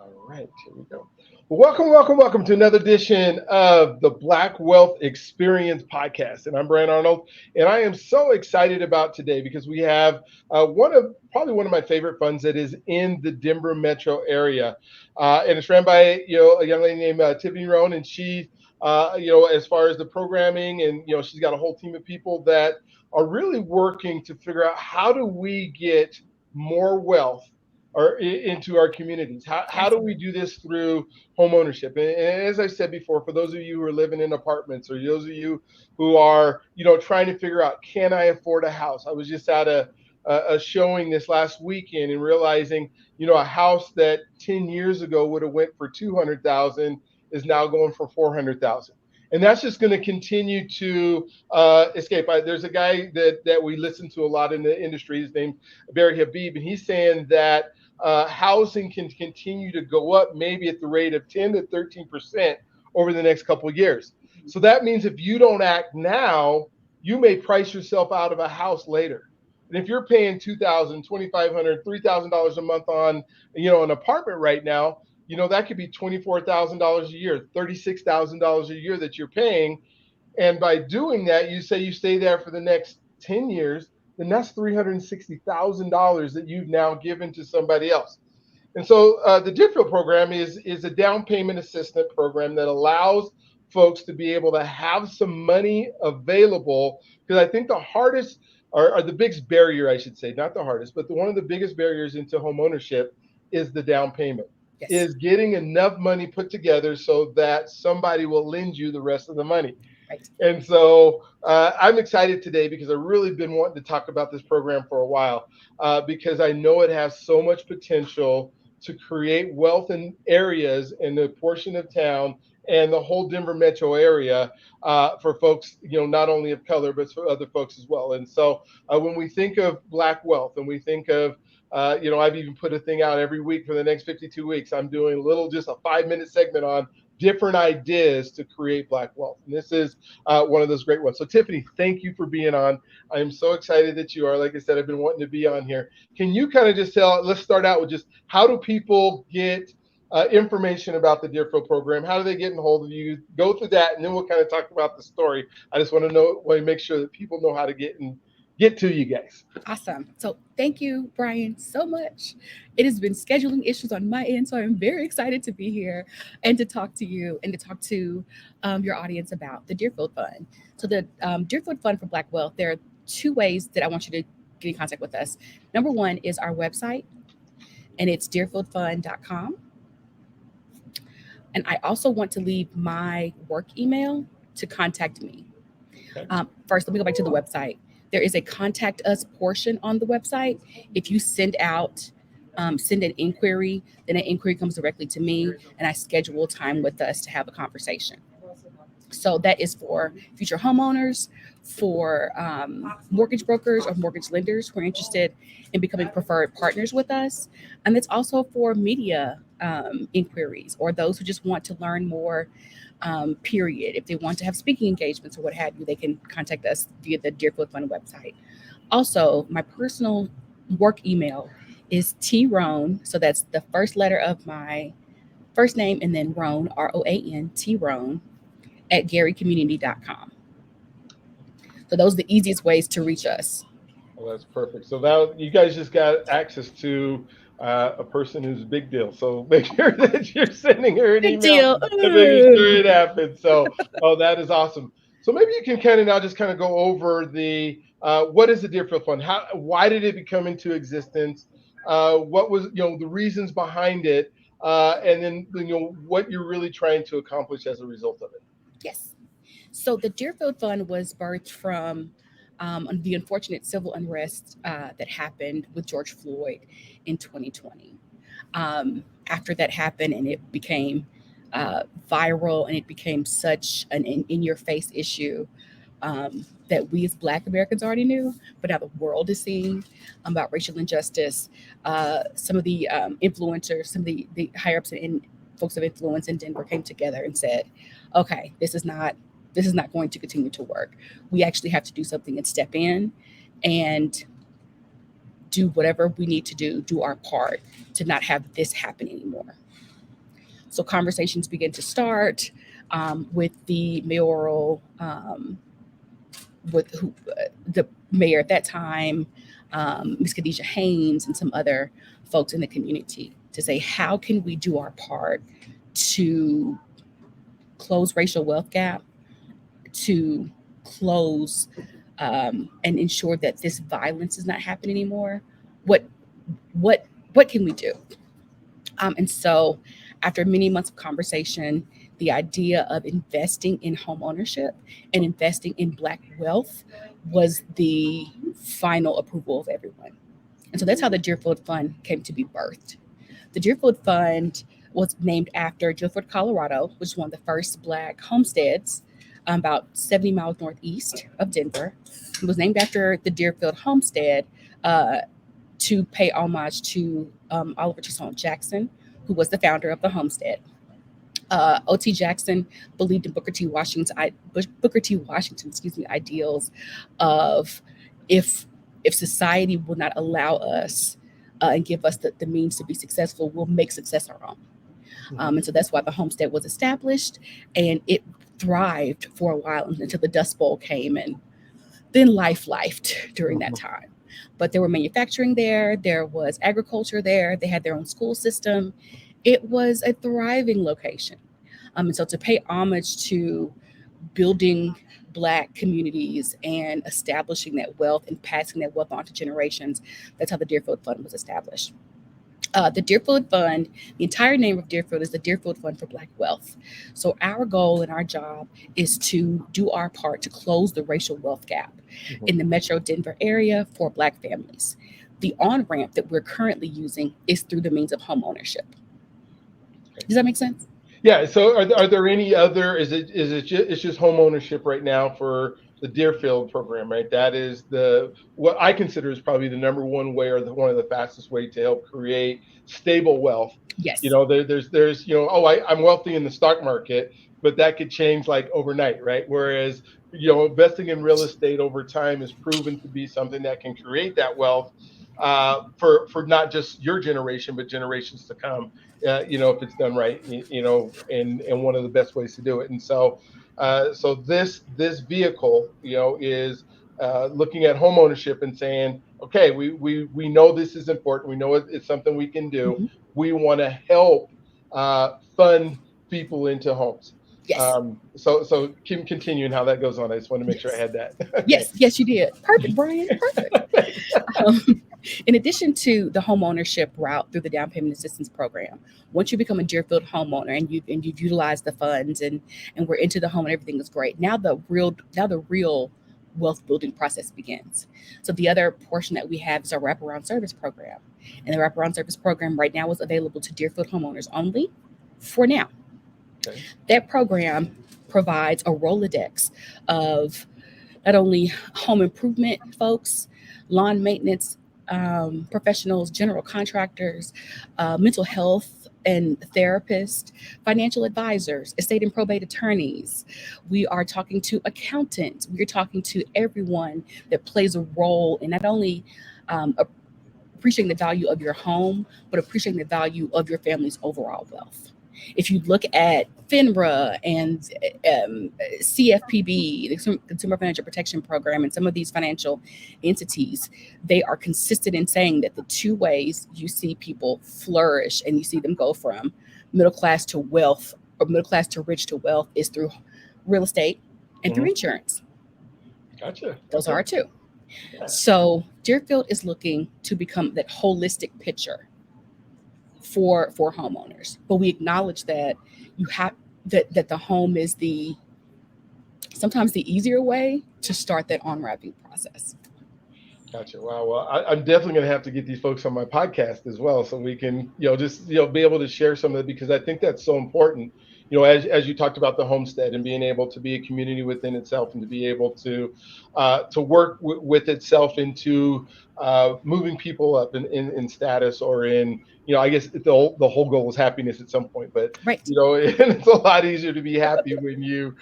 All right, here we go. Well, welcome to another edition of the Black Wealth Experience podcast. And I'm Brian Arnold, and I am so excited about today because we have one of my favorite funds that is in the Denver metro area, and it's ran by a young lady named Tiffany Roan, and she, as far as the programming, and she's got a whole team of people that are really working to figure out how do we get more wealth into our communities. How do we Absolutely. do this through home ownership? And as I said before, for those of you who are living in apartments, or those of you who are trying to figure out, can I afford a house? I was just at a showing this last weekend and realizing a house that 10 years ago would have went for 200,000 is now going for 400,000. And that's just going to continue to escape. There's a guy that we listen to a lot in the industry. His name's Barry Habib, and he's saying that housing can continue to go up maybe at the rate of 10 to 13% over the next couple of years. So that means if you don't act now, you may price yourself out of a house later. And if you're paying $2,000, $2,500, $3,000 a month on an apartment right now, that could be $24,000 a year, $36,000 a year that you're paying. And by doing that, you say you stay there for the next 10 years, then that's $360,000 that you've now given to somebody else. And so the Deerfield program is a down payment assistance program that allows folks to be able to have some money available. Because I think the hardest, or the biggest barrier, I should say, not the hardest, but one of the biggest barriers into home ownership is the down payment, Yes. is getting enough money put together so that somebody will lend you the rest of the money. Right. And so I'm excited today because I've really been wanting to talk about this program for a while, because I know it has so much potential to create wealth in areas in the portion of town and the whole Denver metro area, for folks, not only of color, but for other folks as well. And so when we think of Black wealth, and we think of I've even put a thing out every week for the next 52 weeks. I'm doing just a 5-minute segment on different ideas to create Black wealth. And this is one of those great ones. So, Tiffany, thank you for being on. I am so excited that you are. Like I said, I've been wanting to be on here. Can you kind of just let's start out with just how do people get information about the Deerfield program? How do they get in hold of you? Go through that, and then we'll kind of talk about the story. I just want to make sure that people know how to get to you guys. Awesome. So thank you, Brian, so much. It has been scheduling issues on my end, so I'm very excited to be here and to talk to you and to talk to your audience about the Deerfield Fund. So the Deerfield Fund for Black Wealth, there are two ways that I want you to get in contact with us. Number one is our website, and it's deerfieldfund.com. And I also want to leave my work email to contact me. Okay. First, let me go back to the website. There is a contact us portion on the website. If you send an inquiry, then an inquiry comes directly to me, and I schedule time with us to have a conversation. So that is for future homeowners, for mortgage brokers or mortgage lenders who are interested in becoming preferred partners with us. And it's also for media inquiries, or those who just want to learn more, period. If they want to have speaking engagements or what have you, they can contact us via the Deerfield Fund website. Also, my personal work email is T-Roan. So that's the first letter of my first name and then Roan, Roan, T-Roan, at garycommunity.com. So those are the easiest ways to reach us. Well, that's perfect. So now you guys just got access to a person who's a big deal. So make sure that you're sending her an Big email deal. and making sure Ooh. it happens. So, oh, that is awesome. So maybe you can kind of now just kind of go over the what is the Deerfield Fund? Why did it become into existence? What was the reasons behind it? And then what you're really trying to accomplish as a result of it. Yes. So the Deerfield Fund was birthed from the unfortunate civil unrest that happened with George Floyd in 2020. After that happened and it became viral and it became such an your face issue, that we as Black Americans already knew, but now the world is seeing, about racial injustice. Some of the influencers, some of the higher ups and folks of influence in Denver came together and said, okay, this is not going to continue to work. We actually have to do something and step in and do whatever we need to do our part to not have this happen anymore. So conversations begin to start with the mayoral, with who, the mayor at that time, Ms. Khadijah Haynes, and some other folks in the community to say, how can we do our part to close racial wealth gap, to close and ensure that this violence is not happening anymore? What what can we do? And so, after many months of conversation, the idea of investing in home ownership and investing in Black wealth was the final approval of everyone. And so that's how the Deerfield Fund came to be birthed. The Deerfield Fund was named after Deerfield, Colorado, which is one of the first Black homesteads about 70 miles northeast of Denver. It was named after the Deerfield homestead uh, to pay homage to Oliver Toussaint Jackson, who was the founder of the homestead. O.T. Jackson believed in Booker T. Washington, ideals of if if society will not allow us and give us the means to be successful, we'll make success our own. And so that's why the homestead was established, and it thrived for a while until the Dust Bowl came, and then lifed during that time. But there were manufacturing there, there was agriculture there, they had their own school system. It was a thriving location. And so to pay homage to building Black communities and establishing that wealth and passing that wealth on to generations, that's how the Deerfield Fund was established. The Deerfield Fund, the entire name of Deerfield is the Deerfield Fund for Black Wealth. So our goal and our job is to do our part to close the racial wealth gap in the Metro Denver area for Black families. The on-ramp that we're currently using is through the means of home ownership. Does that make sense? Yeah. So are there any other, it's just home ownership right now for the Deerfield program, right? That is what I consider is probably the number one way, or one of the fastest way to help create stable wealth. Yes. There's I'm wealthy in the stock market, but that could change like overnight, right? Whereas, investing in real estate over time is proven to be something that can create that wealth for not just your generation, but generations to come. If it's done right, and one of the best ways to do it. And so this vehicle, is looking at home ownership and saying, okay, we know this is important. We know it's something we can do. Mhm. We want to help fund people into homes. Yes. So keep continuing how that goes on. I just want to make sure I had that. Okay. Yes, you did. Perfect, Brian. Perfect. In addition to the home ownership route through the down payment assistance program, once you become a Deerfield homeowner and you've utilized the funds and we're into the home and everything is great, now the real wealth building process begins. So the other portion that we have is our wraparound service program, and the wraparound service program right now is available to Deerfield homeowners only for now. Okay. That program provides a Rolodex of not only home improvement folks, lawn maintenance professionals, general contractors, mental health and therapists, financial advisors, estate and probate attorneys. We are talking to accountants. We're talking to everyone that plays a role in not only appreciating the value of your home, but appreciating the value of your family's overall wealth. If you look at FINRA and CFPB, the Consumer Financial Protection Program, and some of these financial entities, they are consistent in saying that the two ways you see people flourish and you see them go from middle class to wealth, or middle class to rich to wealth, is through real estate and through insurance. Gotcha. Those are our two. Yeah. So Deerfield is looking to become that holistic picture for homeowners, but we acknowledge that you have that the home is sometimes the easier way to start that on-ramping process. Gotcha. Wow. Well, I'm definitely going to have to get these folks on my podcast as well, so we can, just be able to share some of it, because I think that's so important. As you talked about the homestead and being able to be a community within itself, and to be able to work with itself into moving people up in status, or in, I guess the whole goal is happiness at some point, but Right. and it's a lot easier to be happy when you're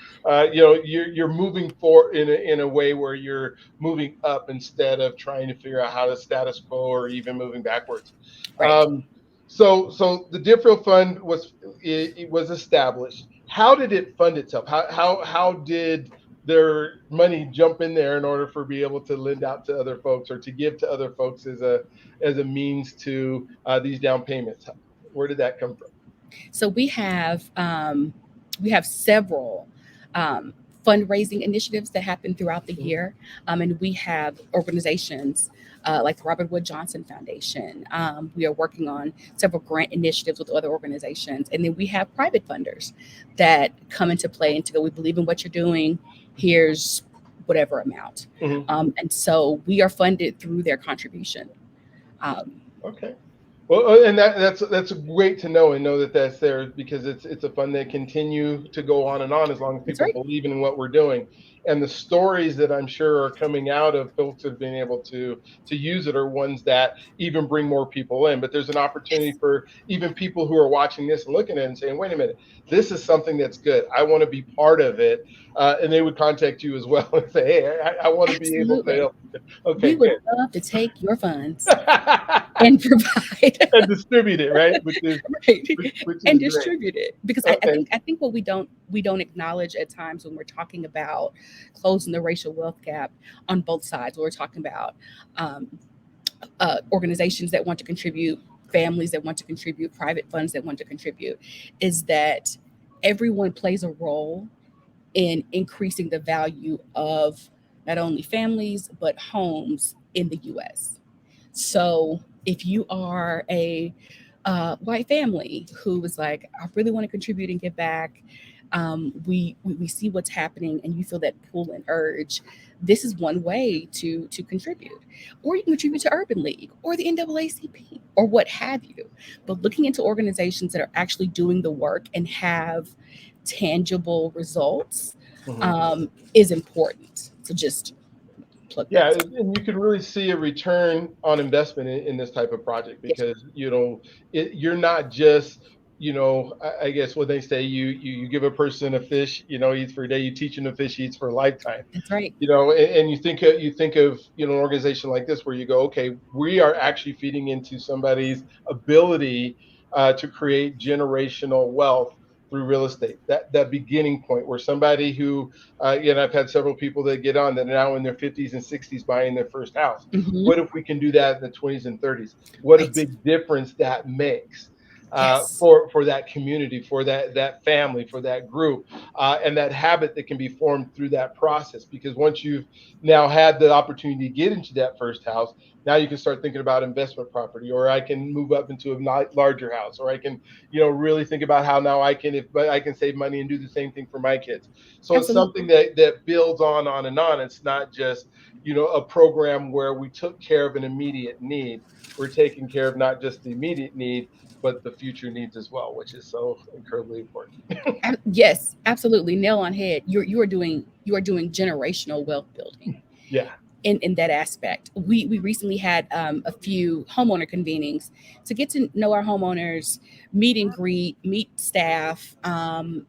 moving forward in a way where you're moving up instead of trying to figure out how to status quo, or even moving backwards. Right. So the Deerfield Fund it was established. How did it fund itself? How did their money jump in there in order for be able to lend out to other folks or to give to other folks as a means to these down payments? Where did that come from? So we have several um, fundraising initiatives that happen throughout the Mhm. year, and we have organizations like the Robert Wood Johnson Foundation. We are working on several grant initiatives with other organizations, and then we have private funders that come into play and to go, we believe in what you're doing. Here's whatever amount, Mhm. and so we are funded through their contribution. Um, Okay. Well, and that's great to know and know that that's there because it's a fund that continue to go on as long as that's people right. believe in what we're doing, and the stories that I'm sure are coming out of folks who've been able to use it are ones that even bring more people in. But there's an opportunity Yes, for even people who are watching this and looking at it and saying, "Wait a minute, this is something that's good. I want to be part of it," and they would contact you as well and say, "Hey, I want to be able to absolutely. help." Okay, We would good. love to take your funds and provide And distribute it, right? right Which is and great. distribute it because Okay. I think what we don't acknowledge at times when we're talking about closing the racial wealth gap on both sides, we're talking about um, organizations that want to contribute, families that want to contribute, private funds that want to contribute, is that everyone plays a role in increasing the value of not only families but homes in the US. So if you are a white family who is like, I really want to contribute and give back, we see what's happening, and you feel that pull and urge. This is one way to contribute, or you can contribute to Urban League or the NAACP or what have you. But looking into organizations that are actually doing the work and have tangible results Mhm. is important. So just plug that. Yeah, and you can really see a return on investment in this type of project Yes, because you're not just I guess what they say you give a person a fish eats for a day, you teach them a fish eats for a lifetime. that's right. And you think of an organization like this where you go, okay, we are actually feeding into somebody's ability to create generational wealth through real estate. That beginning point where somebody who I've had several people that get on that are now in their 50s and 60s buying their first house. Hmm. What if we can do that in the 20s and 30s? What a Right. big difference that makes Yes. for that community, for that family, for that group, and that habit that can be formed through that process. Because once you've now had the opportunity to get into that first house, now you can start thinking about investment property, or I can move up into a larger house, or I can really think about how now if I can save money and do the same thing for my kids. So it's something Absolutely. that builds on and on. It's not just a program where we took care of an immediate need. We're taking care of not just the immediate need, but the future needs as well, which is so incredibly important. Yes, absolutely. Nail on head. You are doing generational wealth building Yeah. in that aspect. We recently had a few homeowner convenings to get to know our homeowners, meet and greet, meet staff,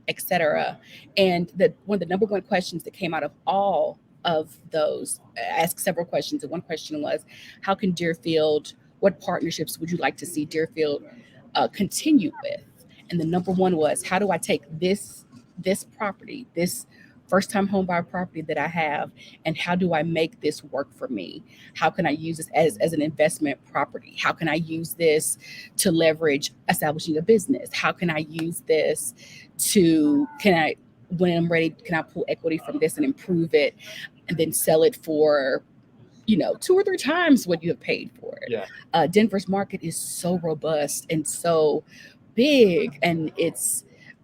etc. And the one of the number one questions that came out of all of those, asked several questions, and one question was, how can Deerfield, what partnerships would you like to see Deerfield continue with? And the number one was, how do I take this property, this first time home buyer property that I have, and how do I make this work for me? How can I use this as an investment property? How can I use this to leverage establishing a business? How can I use this to, can I, when I'm ready, can I pull equity from this and improve it and then sell it for, two or three times what you have paid for it? Yeah. Denver's market is so robust and so big, and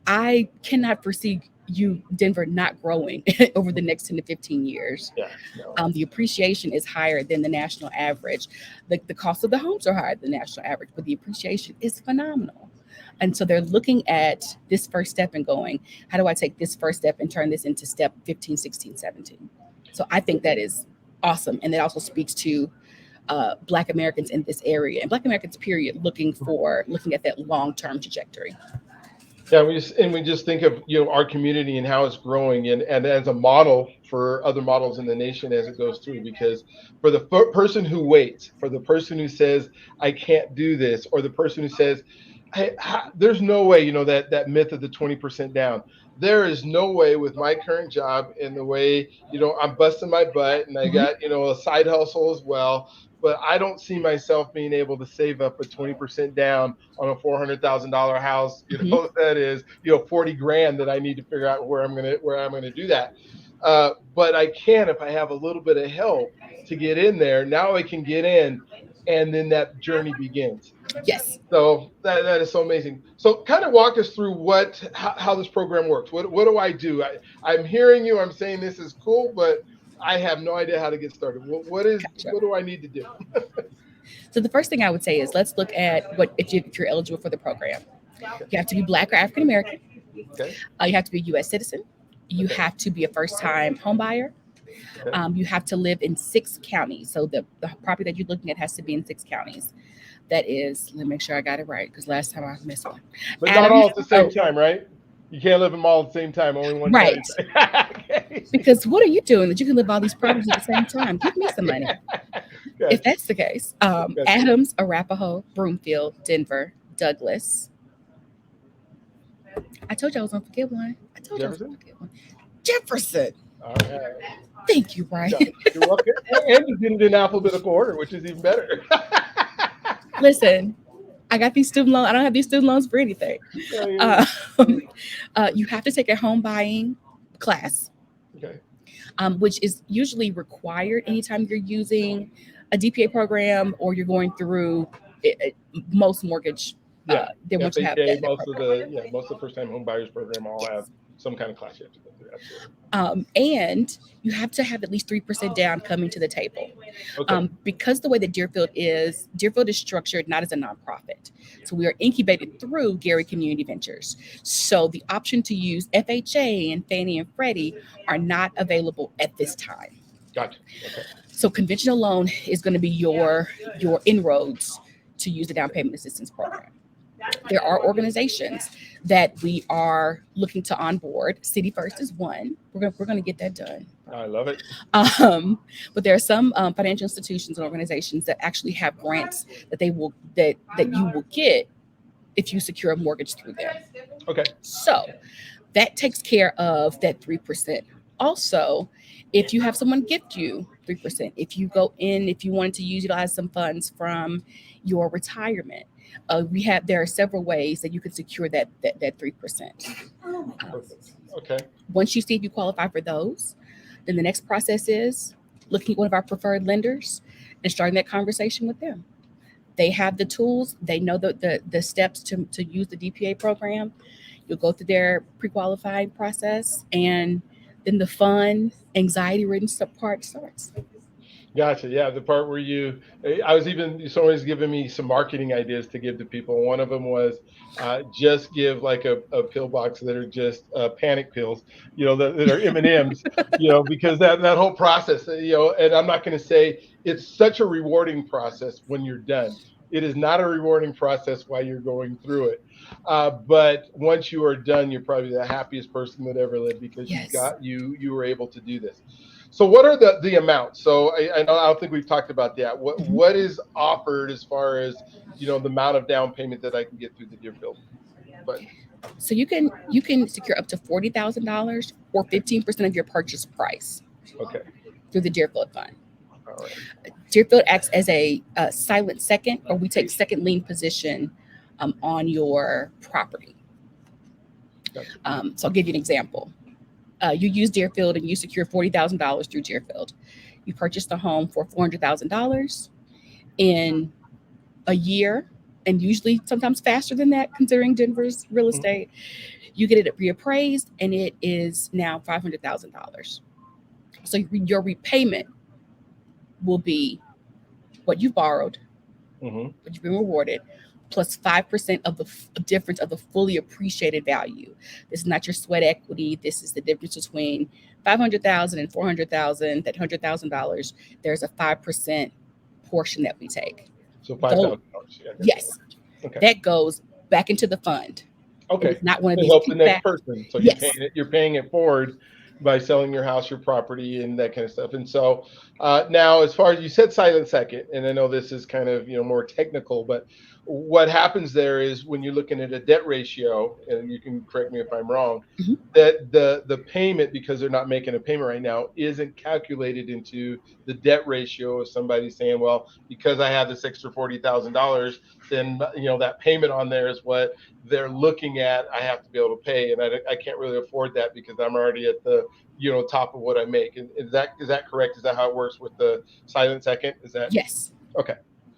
I cannot foresee Denver not growing over the next 10 to 15 years. Yeah. No. The appreciation is higher than the national average. The cost of the homes are higher than the national average, but the appreciation is phenomenal. And so they're looking at this first step and going, how do I take this first step and turn this into step 15, 16, 17? So I think that is awesome. And that also speaks to Black Americans in this area and Black Americans, period, looking at that long term trajectory. Yeah, we just think of our community and how it's growing, and as a model for other models in the nation as it goes through. Because for the person who waits, for the person who says I can't do this, or the person who says, hey, there's no way, that myth of the 20% down. There is no way with my current job and the way I'm busting my butt and I Mhm. got a side hustle as well. But I don't see myself being able to save up a 20% down on a $400,000 house, Mhm. that is, 40 grand that I need to figure out where I'm gonna do that. But I can if I have a little bit of help to get in there. Now I can get in, and then that journey begins. Yes. So that is so amazing. So kind of walk us through how this program works. What do I do? I'm hearing you. I'm saying this is cool, but I have no idea how to get started. Gotcha. What do I need to do? So the first thing I would say is let's look at what if you're eligible for the program. Okay. You have to be Black or African American. Okay. You have to be a U.S. citizen. You Okay. have to be a first-time home buyer. Okay. You have to live in 6 counties. So the property that you're looking at has to be in 6 counties. That is, let me make sure I got it right because last time I missed one. But not Adams. all at the same Oh, time, right? You can't live them all at the same time. Only one county. right. Okay. Because what are you doing that you can live all these properties at the same time? Give me some money. If Gotcha. that's the case, Gotcha. Adams, Arapahoe, Broomfield, Denver, Douglas. I told you I was gonna forget one. I told you I was gonna Jefferson. forget one. Jefferson. All right. Thank you, Brian. Yeah, you're welcome. And you did it in alphabetical order, which is even better. Listen, I got these student loans. I don't have these student loans for anything. Okay. Um, you have to take a home buying class, which is usually required anytime you're using a DPA program or you're going through most mortgage. Yeah. They want you to have FHA, that program. most of the first time home buyers program all have Yes. some kind of class you have to go through. Absolutely. And you have to have at least 3% down coming to the table. Okay. Because the way that Deerfield is structured not as a nonprofit. So we are incubated through Gary Community Ventures. So the option to use FHA and Fannie and Freddie are not available at this time. Gotcha. Okay. So conventional loan is going to be your inroads to use the down payment assistance program. There are organizations that we are looking to onboard. City First is one. We're gonna get that done. I love it. But there are some financial institutions and organizations that actually have grants that that you will get if you secure a mortgage through them. Okay. So that takes care of that 3%. Also, if you have someone gift you 3%, if you wanted to utilize some funds from your retirement, there are several ways that you can secure that 3%. Perfect. Okay. Once you see if you qualify for those, then the next process is looking at one of our preferred lenders and starting that conversation with them. They have the tools, they know the steps to use the DPA program. You'll go through their pre-qualifying process, and then the fun, anxiety-ridden part starts. Gotcha. Yeah, the part where I was even someone's giving me some marketing ideas to give to people. One of them was just give like a pill box that are just panic pills, that are M&Ms, because that whole process, and I'm not going to say it's such a rewarding process when you're done. It is not a rewarding process while you're going through it. But once you are done, you're probably the happiest person that ever lived because Yes. you were able to do this. So what are the amounts? So I don't think we've talked about that. What Mhm. what is offered as far as the amount of down payment that I can get through the Deerfield fund? So you can secure up to $40,000 or Okay. 15% of your purchase price Okay. through the Deerfield Fund. All right. Deerfield acts as a silent second, or we take second lien position on your property. Gotcha. So I'll give you an example. You use Deerfield and you secure $40,000 through Deerfield. You purchased a home for $400,000 in a year, and usually sometimes faster than that, considering Denver's real Mhm. estate. You get it reappraised, and it is now $500,000. So your repayment will be what you borrowed, Mhm. what you've been rewarded, plus 5% of the difference of the fully appreciated value. This is not your sweat equity. This is the difference between 500,000 and 400,000. That $100,000, there's a 5% portion that we take. So five Though, thousand dollars. Yeah, I got you. yes, Okay. that goes back into the fund. And Okay. it's not one of To these help the kickbacks. next person. So Yes. you're paying it forward by selling your house, your property, and that kind of stuff. And so now, as far as you said, silent second, and I know this is kind of more technical, but what happens there is when you're looking at a debt ratio, and you can correct me if I'm wrong, Mhm. that the payment, because they're not making a payment right now, isn't calculated into the debt ratio of somebody saying, well, because I have this extra $40,000, then that payment on there is what they're looking at. I have to be able to pay, and I can't really afford that because I'm already at the top of what I make. And is that correct? Is that how it works with the silent second? Is that Yes. okay?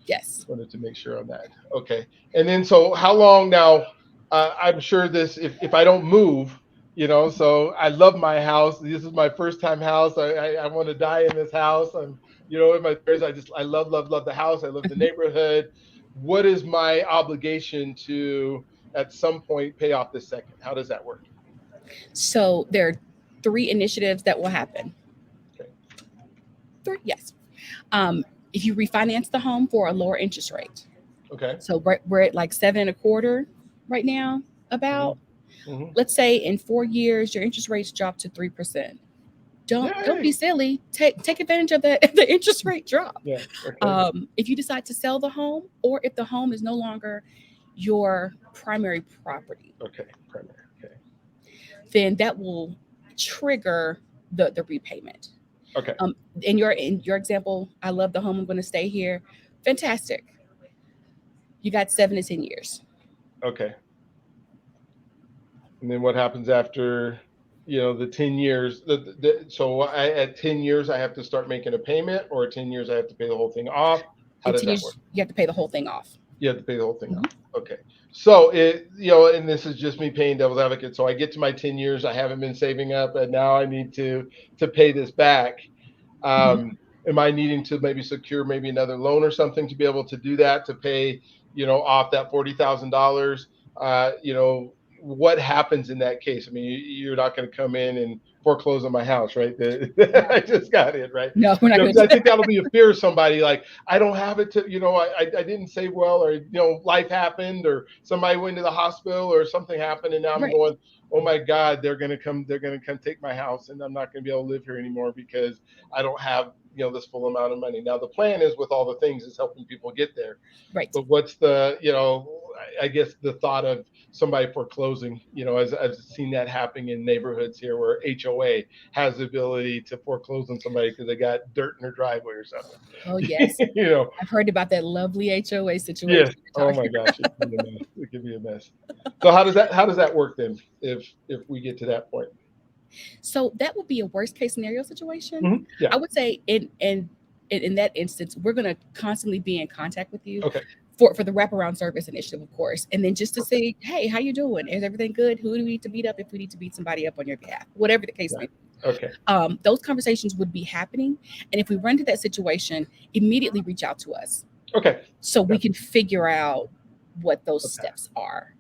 Yes. Just wanted to make sure on that. Okay. And then, so how long now? I'm sure this, if I don't move, so I love my house. This is my first time house. I want to die in this house. I'm, in my 30s. I love, love, love the house. I love the Mhm. neighborhood. What is my obligation to, at some point, pay off this second? How does that work? So there are three initiatives that will happen. Okay. Three, yes. Um, if you refinance the home for a lower interest rate, Okay. so we're at like 7.25 right now. Hmm. About, Hmm. let's say in 4 years, your interest rates drop to 3%. Don't be Yay. silly. Take advantage of the the interest rate drop. Yeah. Okay. If you decide to sell the home, or if the home is no longer your primary property, Okay. Primary. Okay. then that will trigger the repayment. Okay. Um, in your example, I love the home. I'm going to stay here. Fantastic. You got 7 to 10 years. Okay. And then what happens after, the 10 years? So at 10 years, I have to start making a payment, or at 10 years, I have to pay the whole thing off. How In does ten that work? years, you have to pay the whole thing off. You have to pay the whole thing Mhm. off. Okay. So and this is just me paying devil's advocate. So I get to my 10 years, I haven't been saving up, and now I need to pay this back. Mhm. Am I needing to maybe secure maybe another loan or something to be able to do that, to pay, off that $40,000? What happens in that case? I mean, you're not going to come in and foreclose on my house, right? No, I just got it, right? no, we're not going 'Cause to I do think that'll be a fear of somebody, like, I don't have it to, I didn't save well, or, life happened, or somebody went to the hospital, or something happened, and now that. I'm Right. going, oh my God, they're gonna come take my house, and I'm not gonna be able to live here anymore because I don't have, this full amount of money. Now the plan is, with all the things, is helping people get there. Right. But what's the, I guess, the thought of somebody foreclosing, as I've seen that happening in neighborhoods here, where HOA has the ability to foreclose on somebody because they got dirt in their driveway or something. Oh, yes. you know, I've heard about that lovely HOA situation yes. you're Oh talking. my gosh, it can be a mess. It can be a mess. So how does that work then, if we get to that point? So that would be a worst case scenario situation. Yeah. I would say in that instance, we're going to constantly be in contact with you Okay. for the wraparound service initiative, of course, and then just to Okay. say, hey, how you doing? Is everything good? Who do we need to beat up if we need to beat somebody up on your behalf? Whatever the case Yeah. may be. Okay. Those conversations would be happening, and if we run into that situation, immediately reach out to us Okay. so we Yeah. can figure out what those Okay. steps are.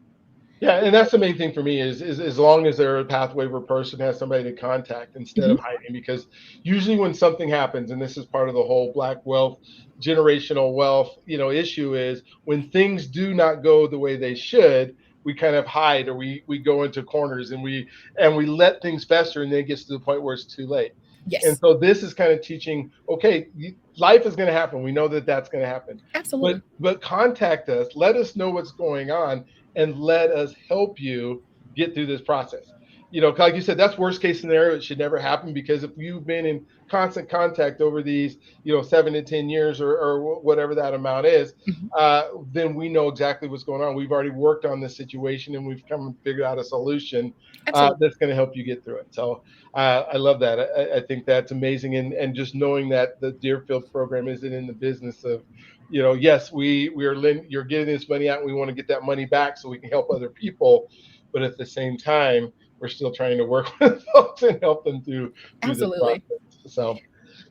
Yeah, and that's the main thing for me, is as long as there a pathway where a person has somebody to contact instead Mhm. of hiding. Because usually when something happens, and this is part of the whole black wealth, generational wealth, issue, is when things do not go the way they should, we kind of hide, or we go into corners, and we let things fester, and then it gets to the point where it's too late. And Yes, so this is kind of teaching, okay, life is going to happen. We know that that's going to happen. But absolutely. but contact us, let us know what's going on, and let us help you get through this process. Like you said, that's worst case scenario. It should never happen, because if you've been in constant contact over these, 7 to 10 years, or whatever that amount is, Mhm. then we know exactly what's going on. We've already worked on this situation, and we've come and figured out a solution Absolutely. that's going to help you get through it. So I love that. I think that's amazing, and just knowing that the Deerfield program isn't in the business of, yes, you're getting this money out, and we want to get that money back so we can help other people, but at the same time, we're still trying to work with folks and help them through this Absolutely. process.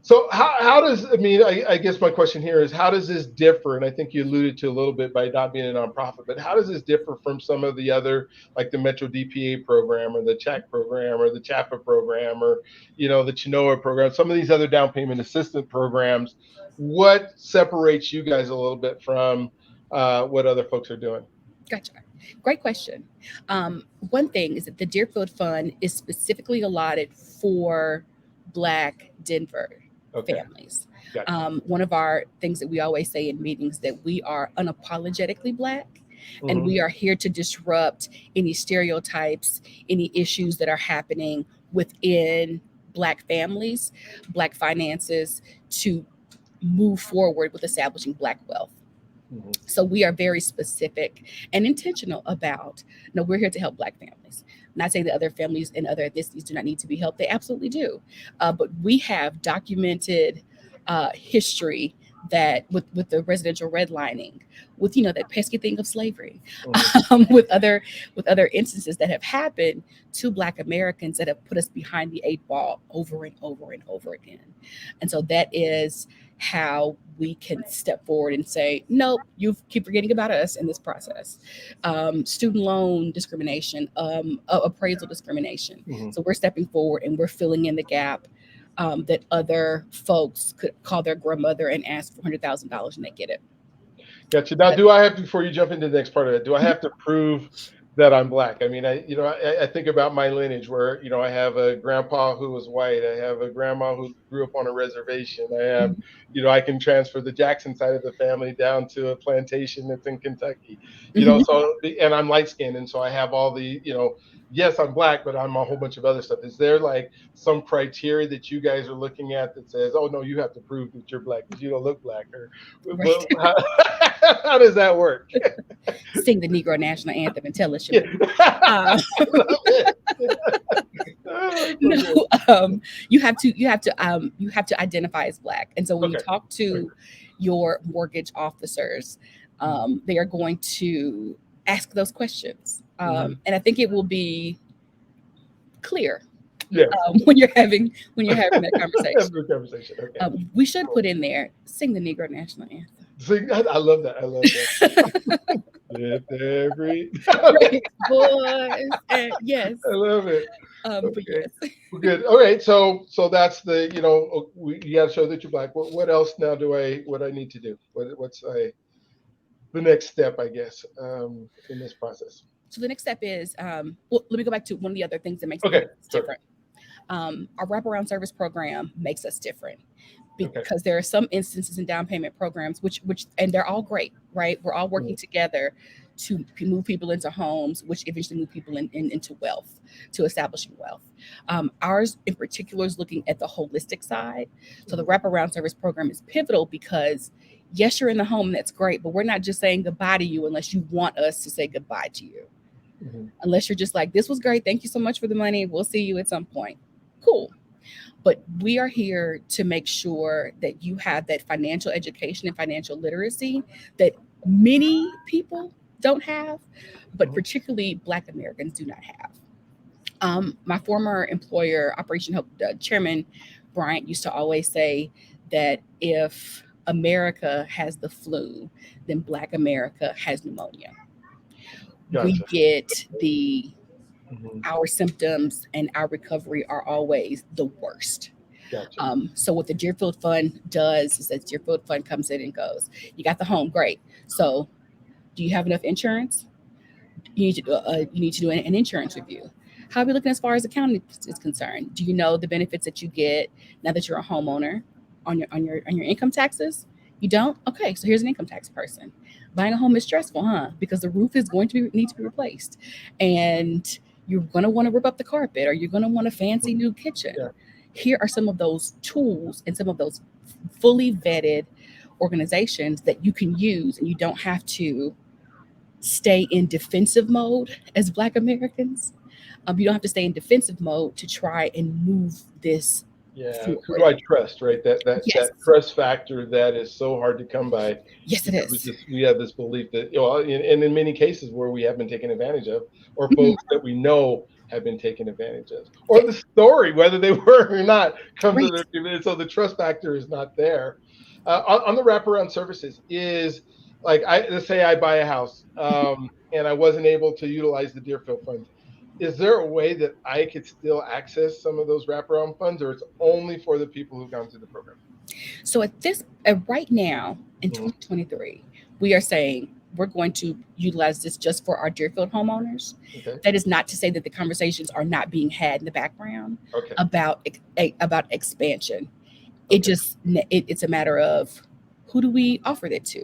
So how does, I mean, I guess my question here is, how does this differ? And I think you alluded to a little bit by not being a nonprofit, but how does this differ from some of the other, like the Metro DPA program, or the CHAC program, or the CHAPA program, or the Chinoa program, some of these other down payment assistance programs? What separates you guys a little bit from what other folks are doing? Gotcha. Great question. One thing is that the Deerfield Fund is specifically allotted for Black Denver Okay, families. gotcha. One of our things that we always say in meetings that we are unapologetically Black, and Hmm. we are here to disrupt any stereotypes, any issues that are happening within Black families, Black finances, to move forward with establishing Black wealth. Hmm. So we are very specific and intentional about, no, we're here to help Black families. Not saying that other families and other ethnicities do not need to be helped. They absolutely do. But we have documented history that with the residential redlining, with that pesky thing of slavery, Hmm. with other instances that have happened to Black Americans that have put us behind the eight ball over and over and over again. And so that is how we can step forward and say, nope, you keep forgetting about us in this process. Student loan discrimination, appraisal discrimination. Hmm. So we're stepping forward and we're filling in the gap that other folks could call their grandmother and ask for $100,000 and they get it. Gotcha. Now, But do I have to, before you jump into the next part of it, do I mhm, have to prove that I'm Black? I mean, I think about my lineage where, I have a grandpa who was white. I have a grandma who grew up on a reservation. I have, mhm, I can transfer the Jackson side of the family down to a plantation that's in Kentucky, mhm. so, and I'm light skinned. And so I have all the, yes, I'm Black, but I'm a whole bunch of other stuff. Is there like some criteria that you guys are looking at that says, oh, no, you have to prove that you're Black because you don't look Black? Or Right. how does that work? Sing the Negro national anthem and tell us you're Yeah. Black. I Uh, love it. Oh, it's so no, good. you have to identify as Black, and so when you Okay. talk Okay. to your mortgage officers, they are going to ask those questions, Mm-hmm. and I think it will be clear Yes. when you're having that Have conversation. a good conversation. Okay. We should Cool. put in there, sing the Negro national anthem. See, I love that. I love that. Lift every. Right, boys, and yes, I love it. but Okay. yes. Well, good. All right. So that's the you got to show that you're Black. What else now what I need to do? What's the next step, I guess, in this process? So the next step is, well, let me go back to one of the other things that makes Okay. us Sure. different. Our wraparound service program makes us different Okay. because there are some instances in down payment programs which and they're all great, right? We're all working Mhm. together to move people into homes, which eventually move people into wealth, to establishing wealth. Ours in particular is looking at the holistic side. So the Mhm. wraparound service program is pivotal because yes, you're in the home, that's great, but we're not just saying goodbye to you unless you want us to say goodbye to you. Mhm. Unless you're just like, this was great, thank you so much for the money, we'll see you at some point. Cool. But we are here to make sure that you have that financial education and financial literacy that many people don't have, but Mhm. particularly Black Americans do not have. My former employer, Operation Hope Chairman Bryant, used to always say that if America has the flu, then Black America has pneumonia. We Gotcha. get the Mhm. our symptoms and our recovery are always the worst. Gotcha. So what the Deerfield Fund does is that Deerfield Fund comes in and goes, you got the home, great. So do you have enough insurance? You need to do an insurance review. How are we looking as far as accounting is concerned? Do you know the benefits that you get now that you're a homeowner on your income taxes? You don't? Okay, so here's an income tax person. Buying a home is stressful, huh? Because the roof is going to need to be replaced, and you're going to want to rip up the carpet, or you're going to want a fancy new kitchen. Yeah. Here are some of those tools and some of those fully vetted organizations that you can use, and you don't have to stay in defensive mode as Black Americans. You don't have to stay in defensive mode to try and move this Yeah. Who do forward. I trust? Right. That Yes, trust factor that is so hard to come by yes, it because is. we have this belief that and in many cases where we have been taken advantage of, or Mhm. folks that we know have been taken advantage of, or Yes, the story whether they were or not comes to right. their so the trust factor is not there. On the wraparound services is like let's say I buy a house and I wasn't able to utilize the Deerfield funds. Is there a way that I could still access some of those wraparound funds, or it's only for the people who've gone through the program? So right now in Mhm. 2023, we are saying we're going to utilize this just for our Deerfield homeowners. Okay. That is not to say that the conversations are not being had in the background Okay. about expansion. Okay. It's a matter of, who do we offer it to?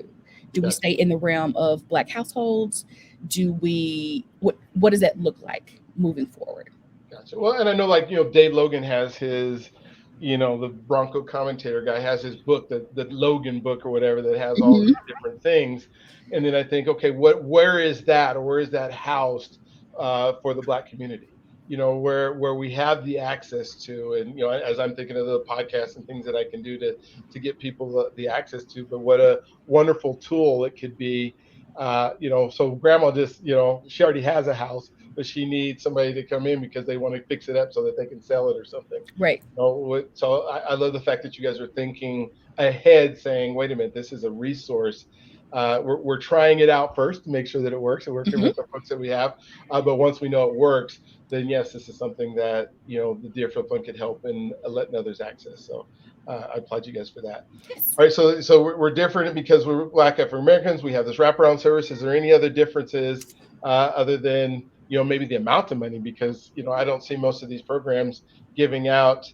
Do we Gotcha. stay in the realm of Black households? Do we what does that look like moving forward? Gotcha. Well, and I know, like, Dave Logan has his, the Bronco commentator guy has his book, the Logan book or whatever, that has all Hmm. these different things. And then I think, okay, where is that, or where is that housed for the Black community? Where we have the access to, and as I'm thinking of the podcasts and things that I can do to get people the access to, but what a wonderful tool it could be. So grandma just, she already has a house, but she needs somebody to come in because they want to fix it up so that they can sell it or something. Right. So I love the fact that you guys are thinking ahead, saying, wait a minute, this is a resource. We're trying it out first to make sure that it works, and working Hmm. with the folks that we have. But once we know it works, then yes, this is something that the Deerfield Fund could help in letting others access. So I applaud you guys for that. Yes. All right, so we're different because we're Black African Americans. We have this wraparound service. Is there any other differences other than maybe the amount of money? Because I don't see most of these programs giving out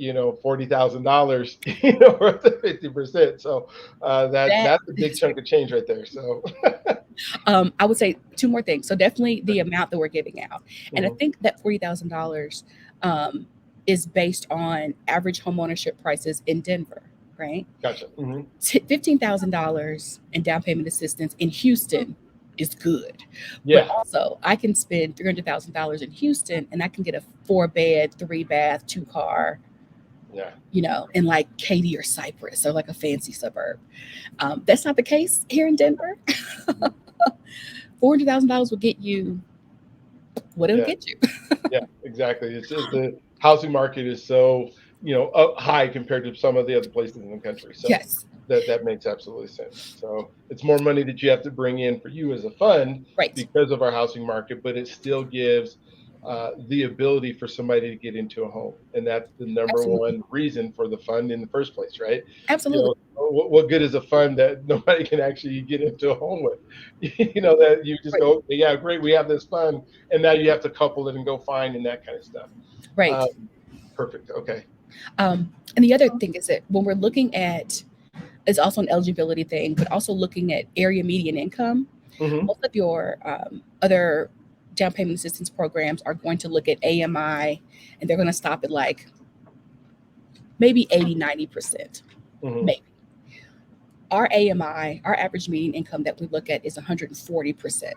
$40,000 worth of 50%. So That that's a big chunk of change right there. So I would say two more things. So definitely the amount that we're giving out, and I mhm, think that $40,000 um, is based on average homeownership prices in Denver, right? gotcha. $15,000 in down payment assistance in Houston is good, but Yeah, also I can spend $300,000 in Houston and I can get a 4 bed, 3 bath, 2 car, yeah, in like Katy or Cypress or like a fancy suburb. That's not the case here in Denver. $400,000 will get you what it'll yeah. get you. Yeah, exactly. It's just the housing market is so, up high compared to some of the other places in the country. So Yes, that makes absolutely sense. So it's more money that you have to bring in for you as a fund right. because of our housing market, but it still gives the ability for somebody to get into a home, and that's the number Absolutely. one reason for the fund in the first place, right? Absolutely. What good is a fund that nobody can actually get into a home with? That you just Right. go, okay, yeah, great, we have this fund, and now you have to couple it and go find and that kind of stuff. Right. Um, Perfect. Okay. And the other thing is that when we're looking at, it's also an eligibility thing, but also looking at area median income, Hmm. most of your other down payment assistance programs are going to look at AMI, and they're going to stop at like maybe 80, 90%. Hmm. Maybe. Our AMI, our average median income that we look at is 140%.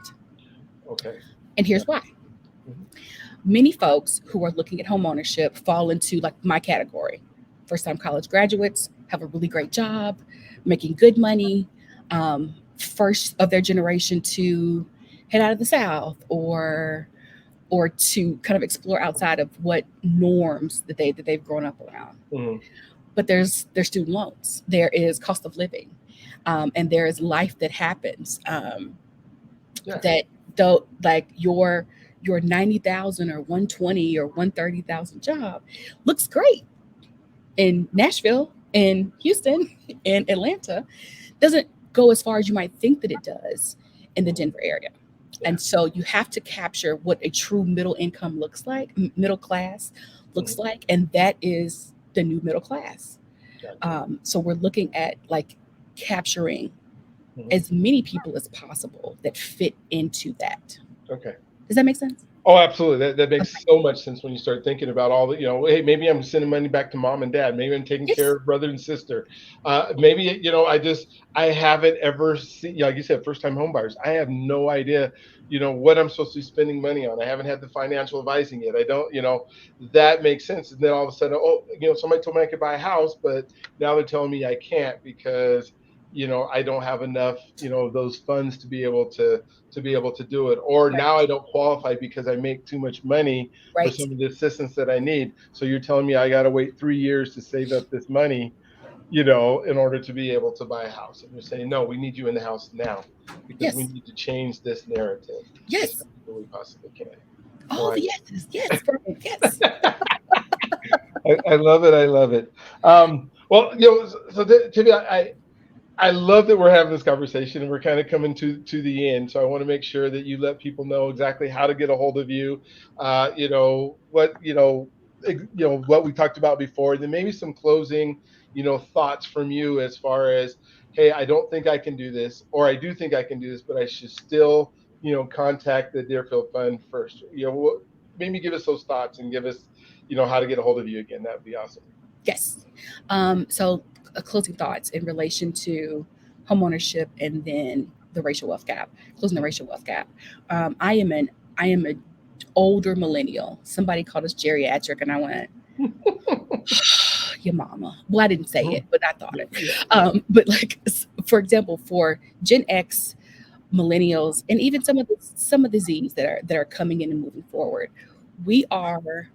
Okay. And Yeah. here's why. Hmm. Many folks who are looking at home ownership fall into like my category. First time college graduates, have a really great job, making good money, first of their generation to head out of the South, or to kind of explore outside of what norms that they've grown up around. Hmm. But there's student loans, there is cost of living, and there is life that happens, Yeah. that though like your 90,000 or 120 or 130,000 job looks great in Nashville, in Houston, in Atlanta, doesn't go as far as you might think that it does in the Hmm. Denver area. Yeah. And so you have to capture what a true middle income looks like, middle class Hmm. looks like, and that is the new middle class. Gotcha. So we're looking at like capturing Hmm. as many people as possible that fit into that. Okay. Does that make sense? Oh, absolutely. That Okay. makes so much sense when you start thinking about all the, hey, maybe I'm sending money back to mom and dad. Maybe I'm taking care Yes. of brother and sister. Maybe, I haven't ever seen, like you said, first time home buyers. I have no idea, what I'm supposed to be spending money on. I haven't had the financial advising yet. I don't, that makes sense. And then all of a sudden, oh, somebody told me I could buy a house, but now they're telling me I can't because, I don't have enough, those funds to be able to do it, or Right. now I don't qualify because I make too much money for Right. some of the assistance that I need. So you're telling me I got to wait 3 years to save up this money, in order to be able to buy a house. And you're saying, no, we need you in the house now because we Yes. need to change this narrative as Yes. fast as we possibly can. All Boy, the yeses. Yes. Perfect. Yes. I love it. I love it. Well, Tiffany, I love that we're having this conversation and we're kind of coming to the end. So I want to make sure that you let people know exactly how to get a hold of you. What what we talked about before, and then maybe some closing thoughts from you as far as, hey, I don't think I can do this, or I do think I can do this, but I should still contact the Deerfield Fund first. Maybe give us those thoughts and give us how to get a hold of you again. That would be awesome. Yes. So, closing thoughts in relation to homeownership and then the racial wealth gap, closing the racial wealth gap. I am an older millennial. Somebody called us geriatric, and I went, "Your mama." Well, I didn't say Mhm. it, but I thought Yeah, it. yeah, But like, for example, for Gen X, millennials, and even some of the Z's that are coming in and moving forward, we are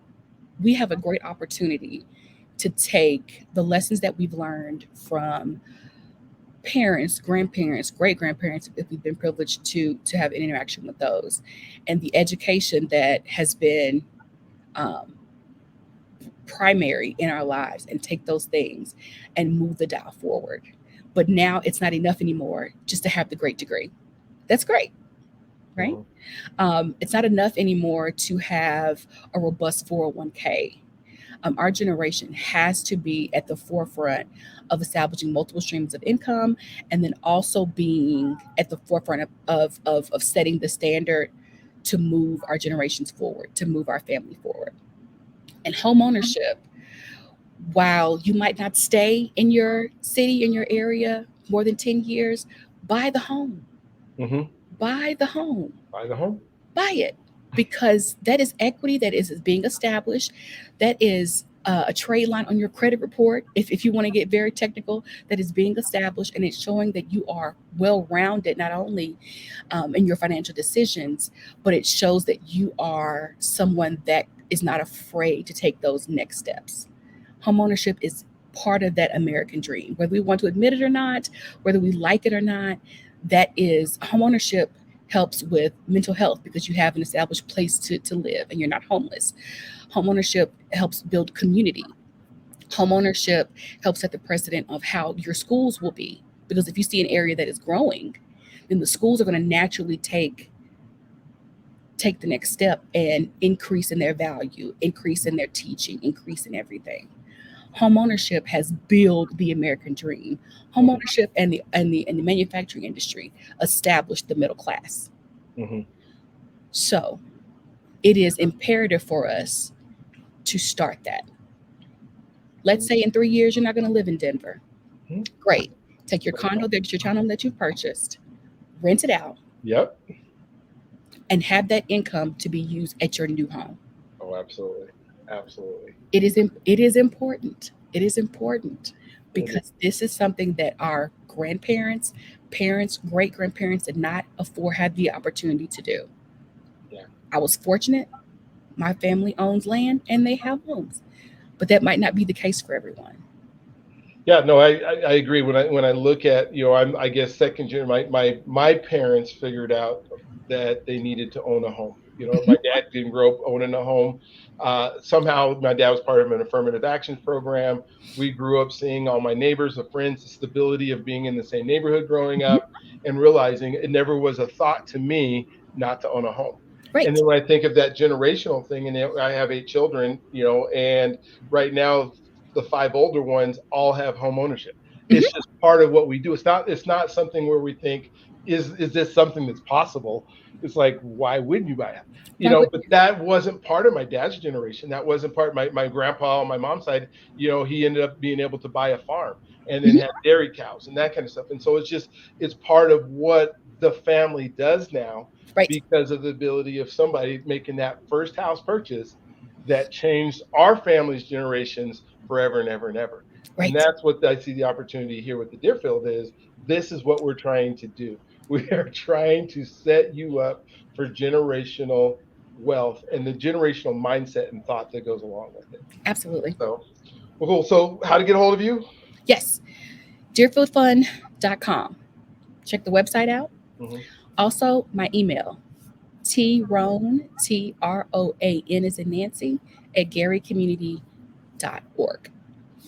we have a great opportunity to take the lessons that we've learned from parents, grandparents, great grandparents, if we've been privileged to have an interaction with those, and the education that has been um, primary in our lives, and take those things and move the dial forward. But now it's not enough anymore just to have the great degree. That's great, right? mhm, It's not enough anymore to have a robust 401k. Our generation has to be at the forefront of establishing multiple streams of income, and then also being at the forefront of setting the standard to move our generations forward, to move our family forward. And home ownership, while you might not stay in your city, in your area more than 10 years, buy the home. mhm. Buy the home. Buy the home. Buy it, because that is equity that is being established. That is a trade line on your credit report. If you want to get very technical, that is being established, and it's showing that you are well rounded, not only in your financial decisions, but it shows that you are someone that is not afraid to take those next steps. Homeownership is part of that American dream, whether we want to admit it or not, whether we like it or not. That is, homeownership helps with mental health because you have an established place to live and you're not homeless. Homeownership helps build community. Homeownership helps set the precedent of how your schools will be. Because if you see an area that is growing, then the schools are going to naturally take the next step and increase in their value, increase in their teaching, increase in everything. Homeownership has built the American dream. Mhm, Homeownership and the manufacturing industry established the middle class. mhm, So it is imperative for us to start that. Let's say in 3 years you're not going to live in Denver. mhm. Great. Take your condo, that's your townhome that you've purchased, rent it out, Yep. and have that income to be used at your new home. Oh, absolutely. Absolutely. It is important. It is important It is. because this is something that our grandparents, parents, great grandparents did not afford had the opportunity to do. Yeah. I was fortunate. My family owns land and they have homes, but that might not be the case for everyone. Yeah, no, I agree. When I look at, I guess second gen, my parents figured out that they needed to own a home. My Mhm. dad didn't grow up owning a home. Somehow my dad was part of an affirmative action program. We grew up seeing all my neighbors, the friends, the stability of being in the same neighborhood growing Mhm. up, and realizing it never was a thought to me not to own a home. And Right. then when I think of that generational thing, and I have 8 children, and right now the 5 older ones all have home ownership. It's Mhm. just part of what we do. It's not something where we think, is this something that's possible? It's like, why wouldn't you buy it? Why But wouldn't you? that wasn't part of my dad's generation. That wasn't part. My grandpa on my mom's side, he ended up being able to buy a farm and then Mhm. had dairy cows and that kind of stuff. And so it's part of what the family does now, Right. because of the ability of somebody making that first house purchase that changed our family's generations forever and ever and ever. And Right. that's what I see the opportunity here with the Deerfield is. This is what we're trying to do. We are trying to set you up for generational wealth and the generational mindset and thought that goes along with it. Absolutely. So, well, cool. So, how to get a hold of you? Yes. Deerfieldfund.com. Check the website out. Mhm. Also, my email, Troan, Troan as in Nancy, at garycommunity.org.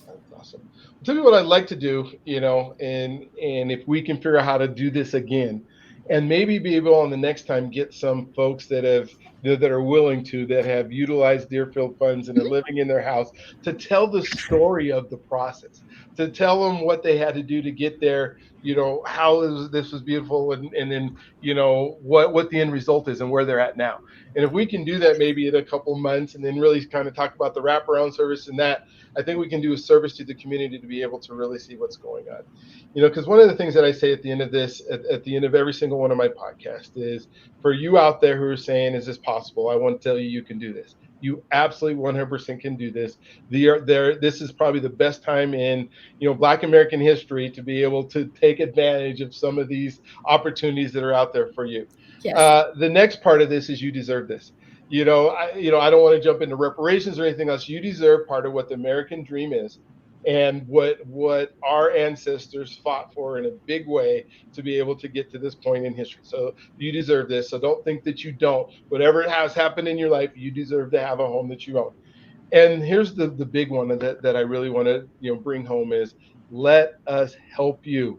That's awesome. tell you what I'd like to do, and if we can figure out how to do this again, and maybe be able on the next time get some folks that are willing to that have utilized Deerfield funds and are Mhm. living in their house to tell the story of the process, to tell them what they had to do to get there, how this was beautiful, and then what the end result is and where they're at now. And if we can do that maybe in a couple months and then really kind of talk about the wraparound service and that, I think we can do a service to the community to be able to really see what's going on. Because one of the things that I say at the end of this, at the end of every single one of my podcasts, is for you out there who are saying, "Is this possible?" I want to tell you, you can do this. You absolutely 100% can do this. This is probably the best time in Black American history to be able to take advantage of some of these opportunities that are out there for you. Yes. The next part of this is you deserve this. I don't want to jump into reparations or anything else. You deserve part of what the American dream is, and what our ancestors fought for in a big way to be able to get to this point in history. So you deserve this. So don't think that you don't. Whatever has happened in your life, you deserve to have a home that you own. And here's the big one that I really want to bring home is, let us help you.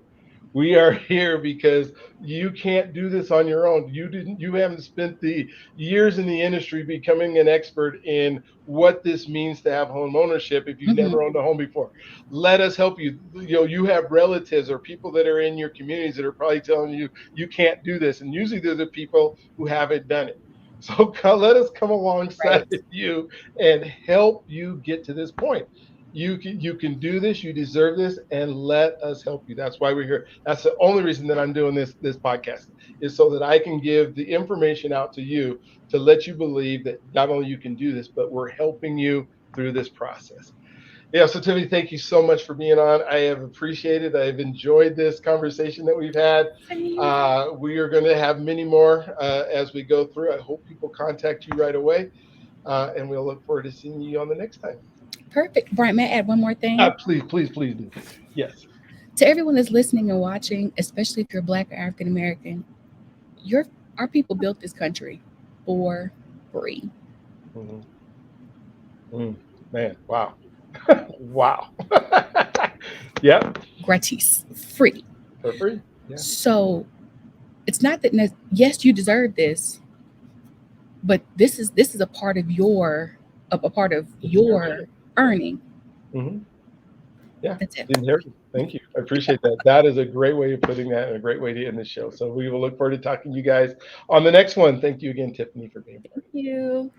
We are here because you can't do this on your own. You haven't spent the years in the industry becoming an expert in what this means to have home ownership if you've Hmm. never owned a home before. Let us help you. You have relatives or people that are in your communities that are probably telling you you can't do this, and usually they're the people who haven't done it. So let us come alongside Right. you and help you get to this point. You can do this. You deserve this, and let us help you. That's why we're here. That's the only reason that I'm doing this podcast, is so that I can give the information out to you to let you believe that not only you can do this, but we're helping you through this process. Yeah. So Tiffany, thank you so much for being on. I have appreciated. I've enjoyed this conversation that we've had. Same. We are going to have many more as we go through. I hope people contact you right away, and we'll look forward to seeing you on the next time. Perfect. Brian, may I add one more thing? Please, please, please do. Yes. To everyone that's listening and watching, especially if you're Black or African American, your our people built this country for free. Mhm. Man, wow. Wow. Yep. Gratis. Free. For free. Yeah. So it's not that yes, you deserve this, but this is a part of your earning. Hmm. Yeah. That's it. The inheritance. Thank you. I appreciate that. That is a great way of putting that and a great way to end the show. So we will look forward to talking to you guys on the next one. Thank you again, Tiffany, for being part Thank of it. you.